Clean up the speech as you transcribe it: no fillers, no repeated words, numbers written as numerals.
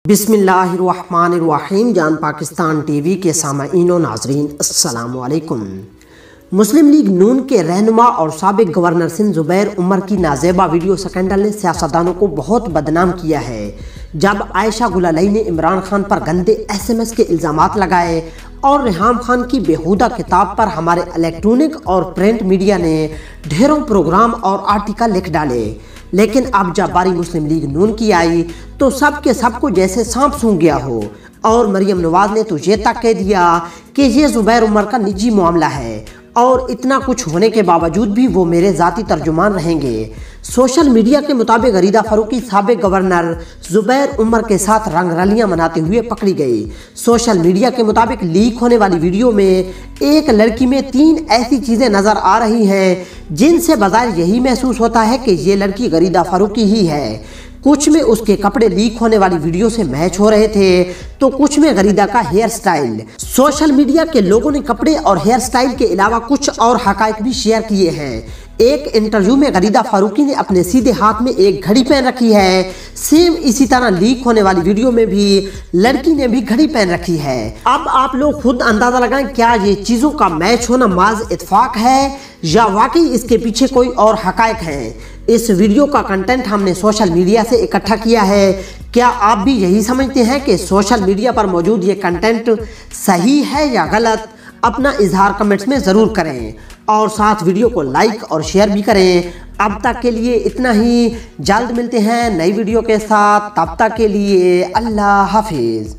بسم اللہ الرحمن الرحیم۔ جان پاکستان ٹی وی کے سامعین و ناظرین السلام علیکم۔ مسلم لیگ نون کے رہنما اور سابق گورنر سندھ زبیر عمر کی نازیبا ویڈیو سکینڈل نے سیاستدانوں کو بہت بدنام کیا ہے۔ جب عائشہ گل علیہ نے عمران خان پر گندے SMS کے الزامات لگائے اور ریحام خان کی بیہودہ کتاب پر ہمارے الیکٹرونک اور پرنٹ میڈیا نے ڈھیروں پروگرام اور آرٹیکل لکھ ڈالے، لیکن اب جب باری مسلم لیگ نون کی آئی تو سب کے سب کو جیسے سانپ سونگھ گیا ہو، اور مریم نواز نے تو یہ تک کہہ دیا کہ یہ زبیر عمر کا نجی معاملہ ہے اور اتنا کچھ ہونے کے باوجود بھی وہ میرے ذاتی ترجمان رہیں گے۔ سوشل میڈیا کے مطابق غریدہ فاروقی سابق گورنر زبیر عمر کے ساتھ رنگ رلیاں مناتے ہوئے پکڑی گئی۔ سوشل میڈیا کے مطابق لیک ہونے والی ویڈیو میں ایک لڑکی میں 3 ایسی چیزیں نظر آ رہی ہیں جن سے بظاہر یہی محسوس ہوتا ہے کہ یہ لڑکی غریدہ فاروقی ہی ہے۔ کچھ میں اس کے کپڑے لیک ہونے والی ویڈیو سے میچ ہو رہے تھے تو کچھ میں غریدہ کا ہیئر سٹائل۔ سوشل میڈیا کے لوگوں نے کپڑے اور ہیئر سٹائل کے علاوہ کچھ اور حقائق بھی شیئر کیے ہیں۔ ایک انٹرویو میں غریدہ فاروقی نے اپنے سیدھے ہاتھ میں ایک گھڑی پہن رکھی ہے، سیم اسی طرح لیک ہونے والی ویڈیو میں بھی لڑکی نے بھی گھڑی پہن رکھی ہے۔ اب آپ لوگ خود اندازہ لگائیں، کیا یہ چیزوں کا میچ ہونا محض اتفاق ہے یا واقعی اس کے پیچھے کوئی اور حقائق ہیں؟ اس ویڈیو کا کنٹینٹ ہم نے سوشل میڈیا سے اکٹھا کیا ہے۔ کیا آپ بھی یہی سمجھتے ہیں کہ سوشل میڈیا پر موجود یہ کنٹینٹ صحیح ہے یا غلط؟ اپنا اظہار کمنٹس میں ضرور کریں اور ساتھ ویڈیو کو لائک اور شیئر بھی کریں۔ اب تک کے لیے اتنا ہی، جلد ملتے ہیں نئی ویڈیو کے ساتھ، تب تک کے لیے اللہ حافظ۔